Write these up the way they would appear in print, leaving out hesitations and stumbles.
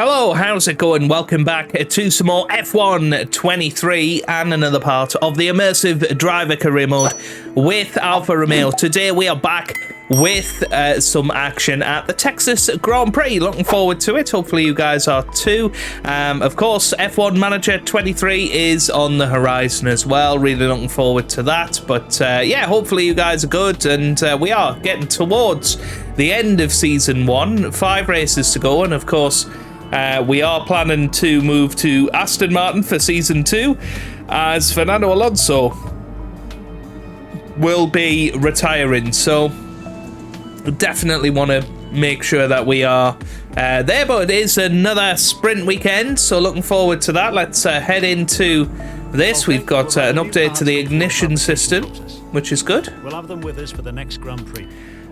Hello, how's it going? Welcome back to some more F1 23 and another part of the Immersive Driver Career Mode with Alfa Romeo. Today we are back with some action at the Texas Grand Prix. Looking forward to it. Hopefully you guys are too. Of course, F1 Manager 23 is on the horizon as well. Really looking forward to that. But yeah, hopefully you guys are good. And we are getting towards the end of Season 1. 5 races to go. And of course, we are planning to move to Aston Martin for Season 2 as Fernando Alonso will be retiring. So definitely want to make sure that we are there, but it is another sprint weekend, so looking forward to that. Let's head into this. We've got an update to the ignition system, which is good. We'll have them with us for the next Grand Prix.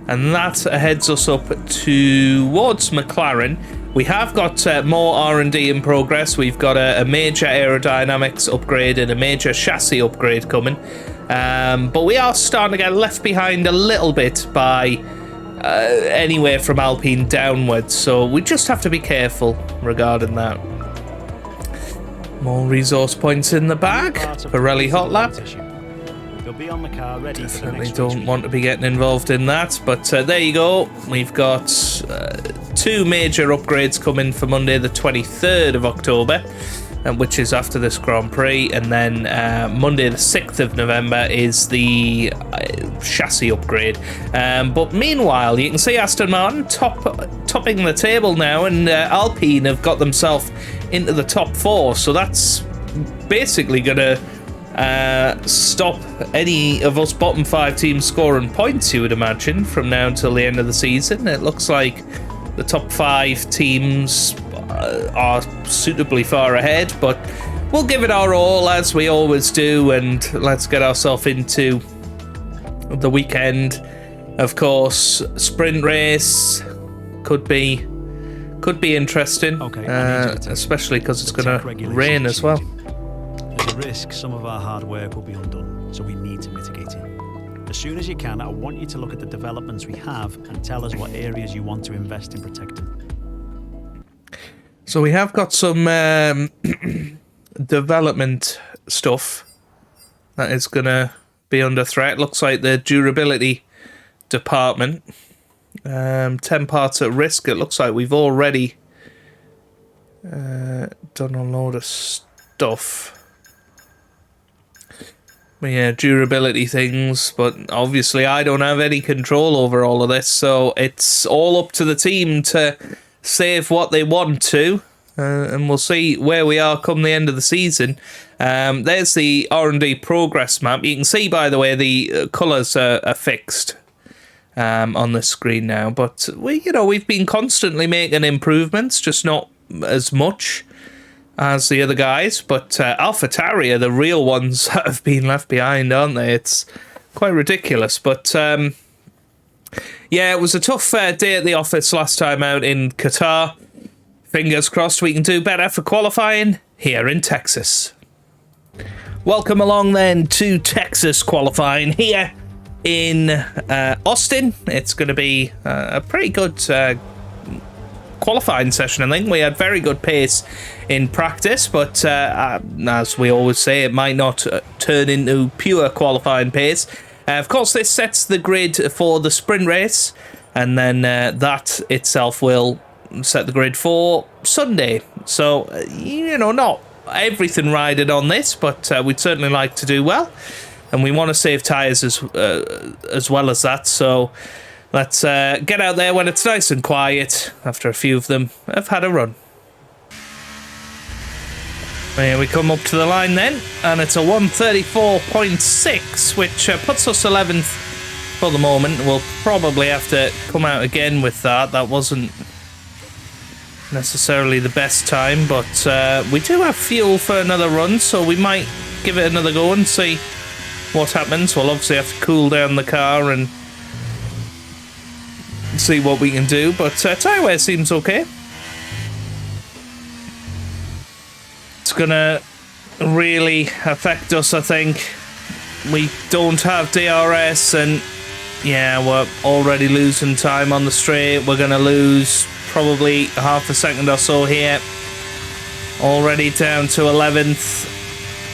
And that heads us up towards McLaren. We have got more R&D in progress. We've got a major aerodynamics upgrade and a major chassis upgrade coming. But we are starting to get left behind a little bit by anywhere from Alpine downwards. So we just have to be careful regarding that. More resource points in the bag. Pirelli hot lap. Be on the car ready. Definitely don't want to be getting involved in that, but there you go. We've got 2 major upgrades coming for Monday the 23rd of October, which is after this Grand Prix, and then Monday the 6th of November is the chassis upgrade. But meanwhile, you can see Aston Martin topping the table now, and Alpine have got themselves into the top 4, so that's basically going to stop any of us bottom 5 teams scoring points, you would imagine, from now until the end of the season. It looks like the top 5 teams are suitably far ahead, but we'll give it our all as we always do, and let's get ourselves into the weekend. Of course, sprint race could be interesting, especially because it's going to rain as well. There's a risk some of our hard work will be undone, so we need to mitigate it. As soon as you can, I want you to look at the developments we have and tell us what areas you want to invest in protecting. So we have got some development stuff that is going to be under threat. Looks like the durability department, 10 parts at risk. It looks like we've already done a load of stuff. Yeah, durability things, but obviously I don't have any control over all of this, so it's all up to the team to save what they want to, and we'll see where we are come the end of the season. There's the R&D progress map. You can see, by the way, the colours are fixed on the screen now, but we've been constantly making improvements, just not as much as the other guys, but AlphaTauri are the real ones that have been left behind, aren't they? It's quite ridiculous, but yeah, it was a tough day at the office last time out in Qatar. Fingers crossed we can do better for qualifying here in Texas. Welcome along then to Texas qualifying here in Austin. It's going to be a pretty good qualifying session. I think we had very good pace in practice, but as we always say, it might not turn into pure qualifying pace. Of course, this sets the grid for the sprint race, and then that itself will set the grid for Sunday. So, not everything riding on this, but we'd certainly like to do well, and we want to save tyres as well as that. So let's get out there when it's nice and quiet after a few of them have had a run. Here we come up to the line then, and it's a 134.6, which puts us 11th for the moment. We'll probably have to come out again with that. That wasn't necessarily the best time, but we do have fuel for another run, so we might give it another go and see what happens. We'll obviously have to cool down the car and see what we can do, but tyre wear seems okay. It's gonna really affect us, I think. We don't have DRS, and yeah, we're already losing time on the straight. We're gonna lose probably half a second or so here. Already down to 11th.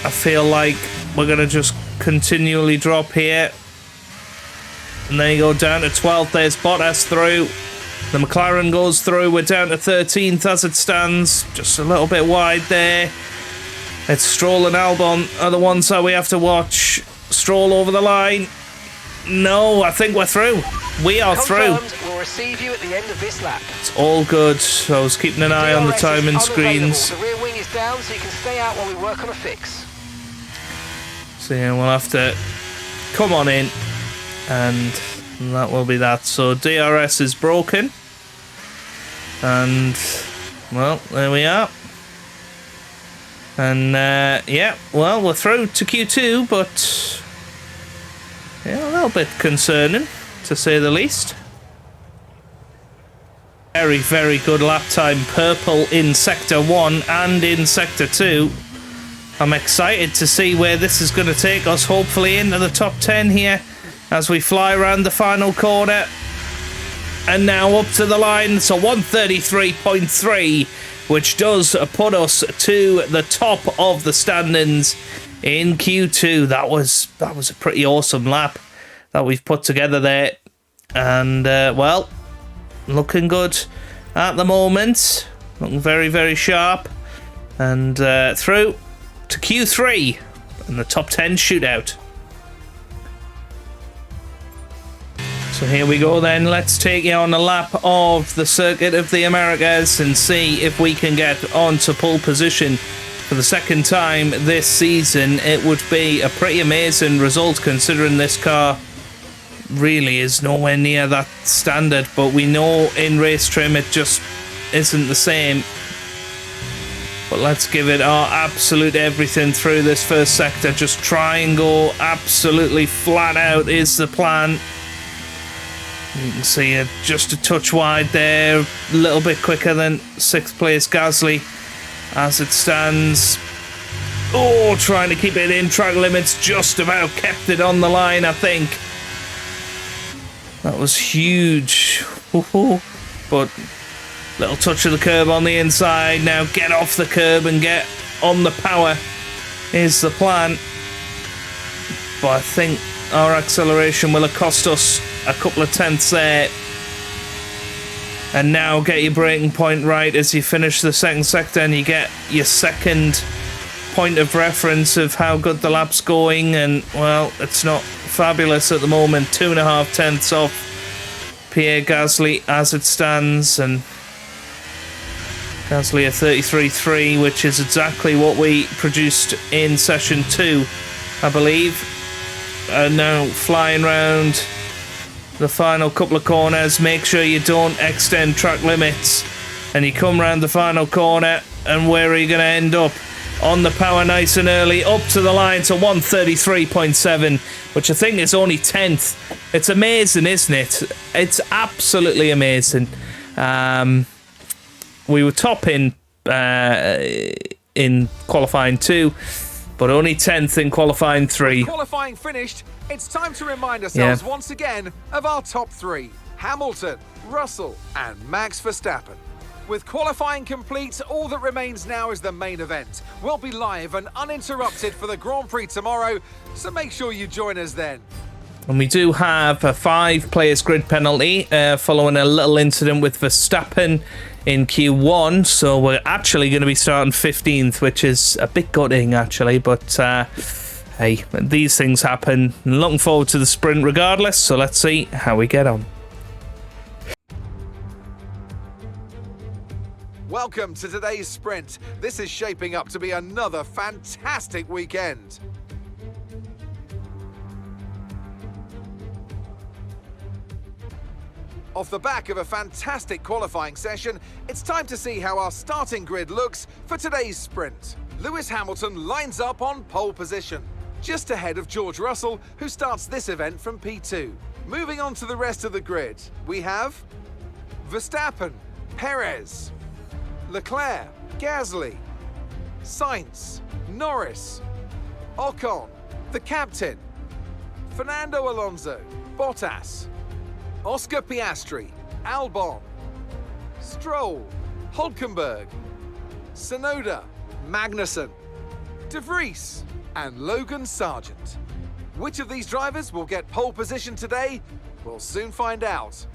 I feel like we're going to just continually drop here. And then you go down to 12th. There's Bottas through. The McLaren goes through. We're down to 13th as it stands. Just a little bit wide there. It's Stroll and Albon are the ones that we have to watch. Stroll over the line. No, I think we're through. We are through. We'll receive you at the end of this lap. It's all good. I was keeping an eye on the timing screens. The rear wing is down, so you can stay out while we work on a fix. So yeah, we'll have to come on in, and that will be that. So DRS is broken, and well, there we are. And yeah, well, we're through to Q2, but yeah, a little bit concerning, to say the least. Very, very good lap time. Purple in Sector 1 and in Sector 2. I'm excited to see where this is going to take us, hopefully into the top 10 here as we fly around the final corner. And now up to the line, so 133.3, which does put us to the top of the standings in Q2. That was a pretty awesome lap that we've put together there. And, well, looking good at the moment. Looking very, very sharp. And through to Q3 in the top 10 shootout. So here we go then. Let's take you on a lap of the Circuit of the Americas and see if we can get onto pole position for the second time this season. It would be a pretty amazing result considering this car really is nowhere near that standard, but we know in race trim it just isn't the same. But let's give it our absolute everything through this first sector. Just try and go absolutely flat out is the plan. You can see it just a touch wide there, a little bit quicker than 6th place Gasly as it stands. Oh, trying to keep it in track limits, just about kept it on the line, I think. That was huge. But little touch of the curb on the inside. Now get off the curb and get on the power is the plan. But I think our acceleration will have cost us a couple of tenths there. And now get your braking point right as you finish the second sector and you get your second point of reference of how good the lap's going. And, well, it's not fabulous at the moment. 2.5 tenths off Pierre Gasly as it stands. And Gasly a 33.3, which is exactly what we produced in session 2, I believe. Now flying round the final couple of corners. Make sure you don't extend track limits. And you come round the final corner, and where are you going to end up? On the power nice and early, up to the line to 133.7, which I think is only 10th. It's amazing, isn't it? It's absolutely amazing. We were top in qualifying 2, but only 10th in qualifying 3. With qualifying finished, it's time to remind ourselves once again of our top 3. Hamilton, Russell and Max Verstappen. With qualifying complete, all that remains now is the main event. We'll be live and uninterrupted for the Grand Prix tomorrow, so make sure you join us then. And we do have a 5 players grid penalty following a little incident with Verstappen in Q1, so we're actually going to be starting 15th, which is a bit gutting actually, but hey, these things happen. Looking forward to the sprint regardless, so let's see how we get on. Welcome to today's sprint. This is shaping up to be another fantastic weekend. Off the back of a fantastic qualifying session, it's time to see how our starting grid looks for today's sprint. Lewis Hamilton lines up on pole position, just ahead of George Russell, who starts this event from P2. Moving on to the rest of the grid, we have Verstappen, Perez, Leclerc, Gasly, Sainz, Norris, Ocon, the captain, Fernando Alonso, Bottas, Oscar Piastri, Albon, Stroll, Hulkenberg, Sonoda, Magnussen, De Vries, and Logan Sargent. Which of these drivers will get pole position today? We'll soon find out.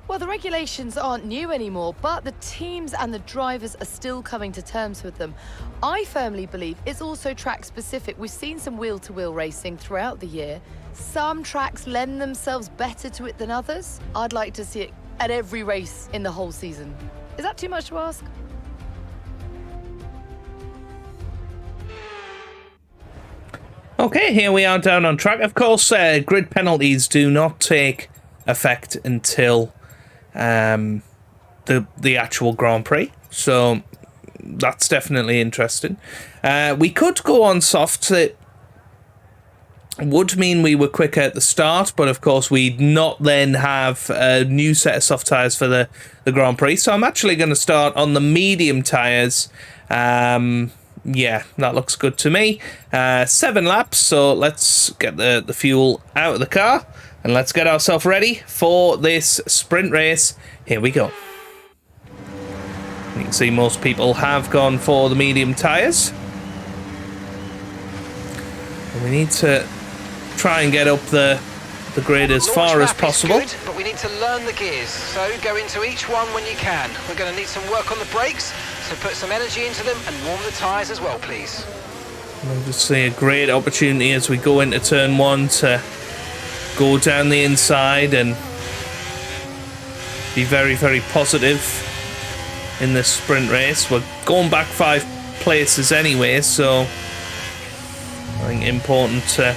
Well, the regulations aren't new anymore, but the teams and the drivers are still coming to terms with them. I firmly believe it's also track-specific. We've seen some wheel-to-wheel racing throughout the year. Some tracks lend themselves better to it than others. I'd like to see it at every race in the whole season. Is that too much to ask? Okay, here we are down on track. Of course, grid penalties do not take effect until the actual Grand Prix, so that's definitely interesting. We could go on softs. It would mean we were quicker at the start, but of course we'd not then have a new set of soft tyres for the Grand Prix, so I'm actually going to start on the medium tyres. Yeah, that looks good to me. 7 laps, so let's get the fuel out of the car and let's get ourselves ready for this sprint race. Here we go. You can see most people have gone for the medium tyres. And we need to try and get up the grid as far as possible. Good, but we need to learn the gears, so go into each one when you can. We're going to need some work on the brakes, so put some energy into them and warm the tyres as well, please. I'll just see a great opportunity as we go into turn 1 to go down the inside and be very, very positive in this sprint race. We're going back 5 places anyway, so I think important to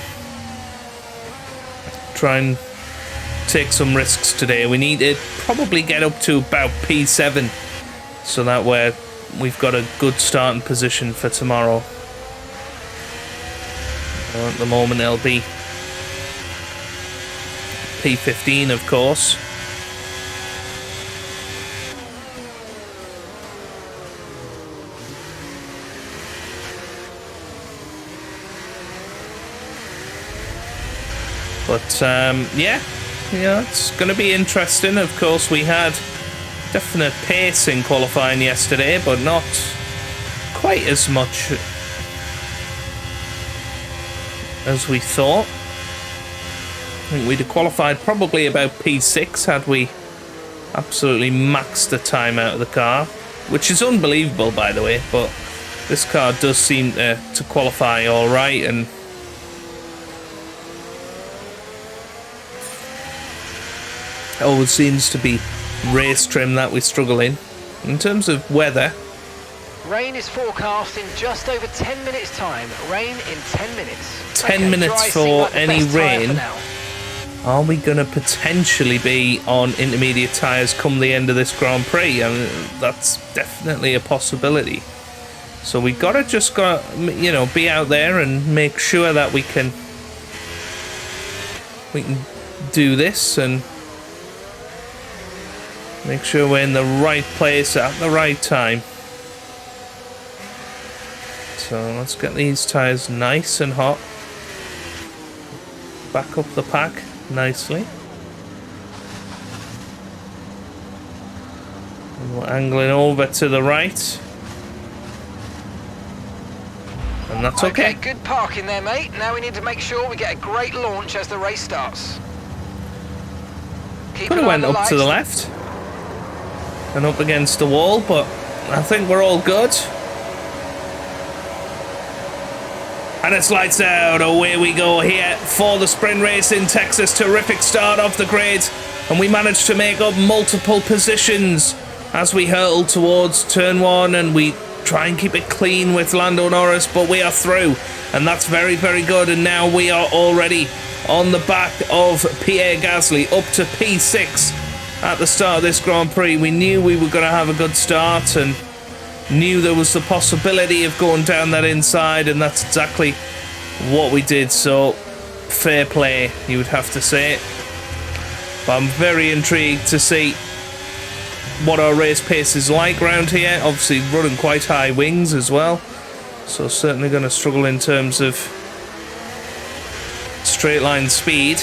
try and take some risks today. We need to probably get up to about P7 so that we've got a good starting position for tomorrow. At the moment it'll be P15, of course. But yeah, it's going to be interesting. Of course, we had definite pace in qualifying yesterday, but not quite as much as we thought. I think we'd have qualified probably about P6 had we absolutely maxed the time out of the car, which is unbelievable, by the way, but this car does seem to qualify all right, and always seems to be race trim that we struggle in. In terms of weather, rain is forecast in just over 10 minutes time. Rain in 10 minutes. 10 minutes for any rain. Are we going to potentially be on intermediate tyres come the end of this Grand Prix? I mean, that's definitely a possibility. So we got to just be out there and make sure that we can do this and make sure we're in the right place at the right time. So let's get these tyres nice and hot. Back up the pack nicely. And we're angling over to the right. And that's okay. Good parking there, mate. Now we need to make sure we get a great launch as the race starts. Could have went up to the left and up against the wall, but I think we're all good. And it's lights out. Away we go here for the sprint race in Texas. Terrific start off the grid, and we managed to make up multiple positions as we hurtle towards turn 1, and we try and keep it clean with Lando Norris, but we are through, and that's very, very good. And now we are already on the back of Pierre Gasly, up to P6 at the start of this Grand Prix. We knew we were going to have a good start and knew there was the possibility of going down that inside, and that's exactly what we did. So fair play, you would have to say. But I'm very intrigued to see what our race pace is like around here. Obviously running quite high wings as well, so certainly going to struggle in terms of straight line speed.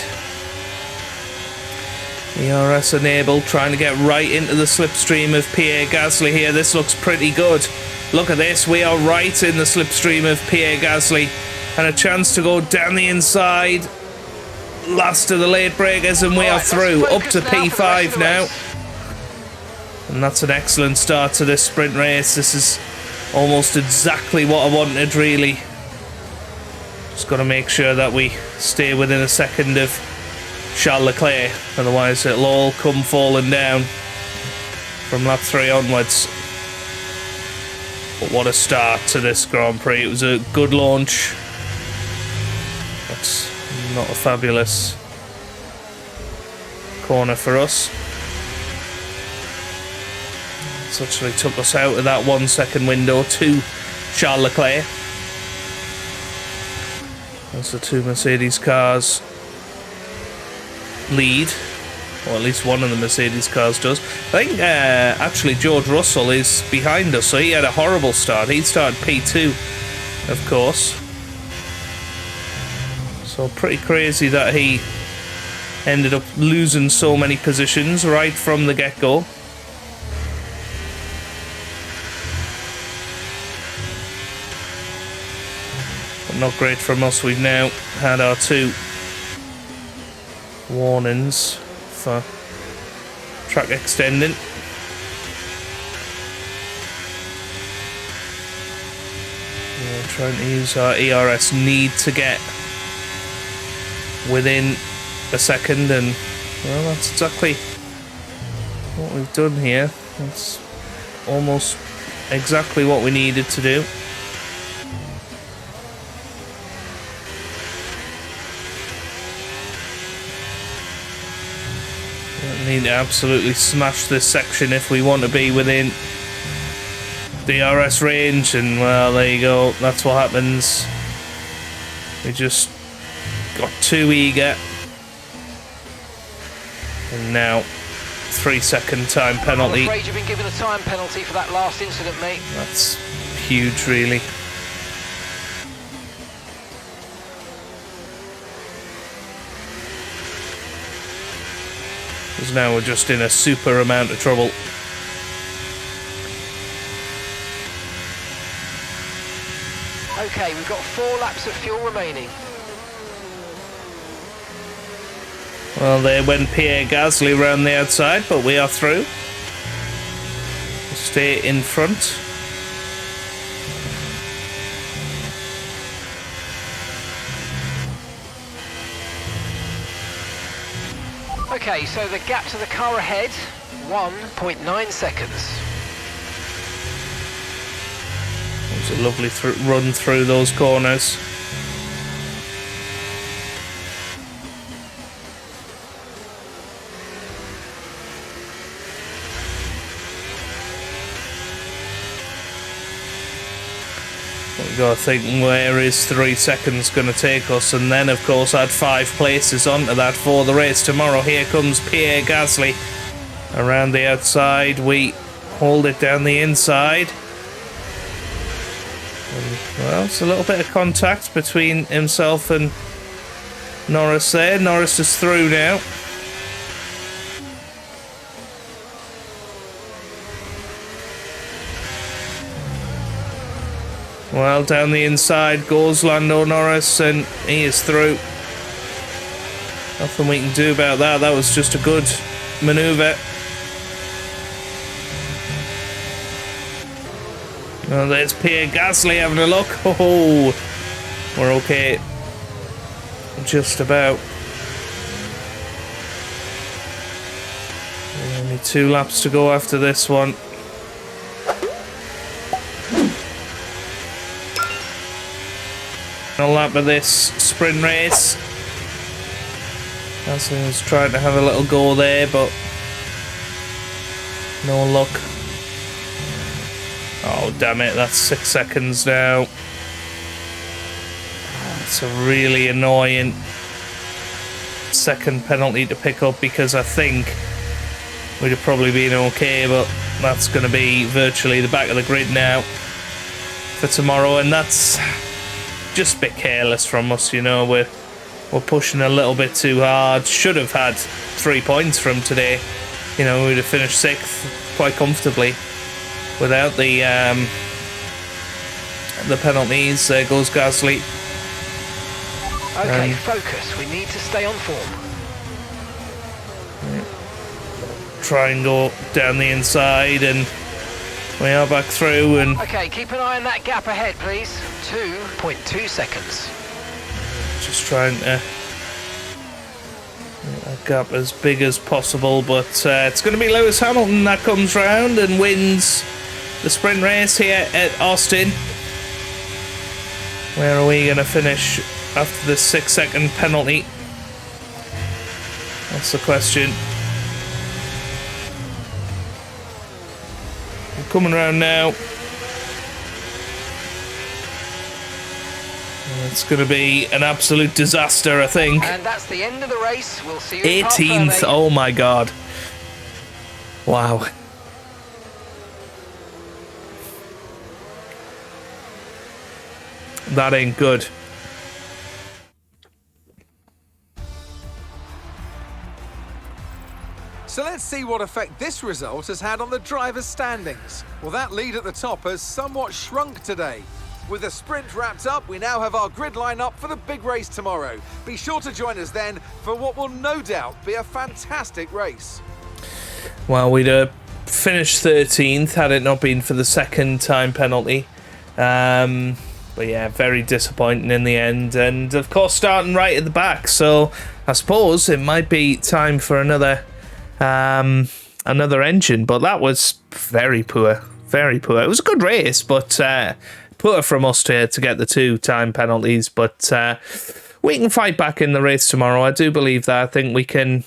ERS enabled, trying to get right into the slipstream of Pierre Gasly here. This looks pretty good. Look at this, we are right in the slipstream of Pierre Gasly. And a chance to go down the inside. Last of the late breakers, and we are through. Up to P5 now. And that's an excellent start to this sprint race. This is almost exactly what I wanted, really. Just got to make sure that we stay within a second of Charles Leclerc. Otherwise, it'll all come falling down from lap 3 onwards. But what a start to this Grand Prix. It was a good launch. That's not a fabulous corner for us. It's actually took us out of that 1 second window to Charles Leclerc. As the two Mercedes cars lead, or at least one of the Mercedes cars does. I think actually George Russell is behind us, so he had a horrible start. He started P2, of course. So pretty crazy that he ended up losing so many positions right from the get-go. But not great from us. We've now had our 2 warnings for track extending. We're trying to use our ERS need to get within a second, and well, that's exactly what we've done here. That's almost exactly what we needed to do. We need to absolutely smash this section if we want to be within the RS range, and well, there you go, that's what happens. We just got too eager, and now 3-second time penalty. I'm afraid you've been given a time penalty for that last incident, mate. That's huge, really. Because now we're just in a super amount of trouble. Okay, we've got 4 laps of fuel remaining. Well, there went Pierre Gasly round the outside, but we are through. We'll stay in front. Okay, so the gap to the car ahead, 1.9 seconds. It was a lovely run through those corners. We've got to think, where is 3 seconds going to take us? And then, of course, add 5 places onto that for the race tomorrow. Here comes Pierre Gasly around the outside. We hold it down the inside. And, well, it's a little bit of contact between himself and Norris there. Norris is through now. Well, down the inside goes Lando Norris, and he is through. Nothing we can do about that. That was just a good manoeuvre. Well, there's Pierre Gasly having a look. Oh, we're okay. Just about. Only 2 laps to go after this one. A lap of this sprint race. Gasly was trying to have a little go there, but no luck. Oh, damn it, that's 6 seconds now. It's a really annoying second penalty to pick up, because I think we'd have probably been okay, but that's going to be virtually the back of the grid now for tomorrow, and that's just a bit careless from us, you know. We're we're pushing a little bit too hard. Should have had 3 points from today. You know, we'd have finished 6th quite comfortably without the penalties. There goes Gasly. Okay, focus. We need to stay on form. Try and go down the inside, and we are back through. And Okay, keep an eye on that gap ahead, please. 2.2 seconds. just trying to make that gap as big as possible. But it's going to be Lewis Hamilton that comes round and wins the sprint race here at Austin. Where are we going to finish after the 6-second penalty? That's the question. We're coming around now. It's going to be an absolute disaster, I think. And that's the end of the race. We'll see you in Parc 18th. Fermé. Oh my god. Wow. That ain't good. So let's see what effect this result has had on the drivers' standings. Well, that lead at the top has somewhat shrunk today. With the sprint wrapped up, we now have our grid line up for the big race tomorrow. Be sure to join us then for what will no doubt be a fantastic race. Well, we'd have finished 13th had it not been for the second time penalty. But yeah, very disappointing in the end. And of course, starting right at the back. So I suppose it might be time for another engine. But that was very poor. Very poor. It was a good race, but poor from us to get the 2-time penalties. But we can fight back in the race tomorrow. I do believe that. I think we can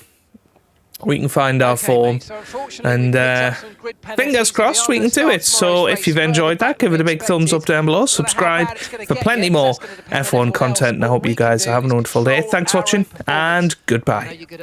find our form. Mate, so unfortunately, And we picked up some grid penalties fingers crossed we can do it. So if you've enjoyed that, give it a big thumbs up down below. Subscribe for plenty more F1 content. And I hope you guys are having a wonderful day. Thanks for watching, and goodbye.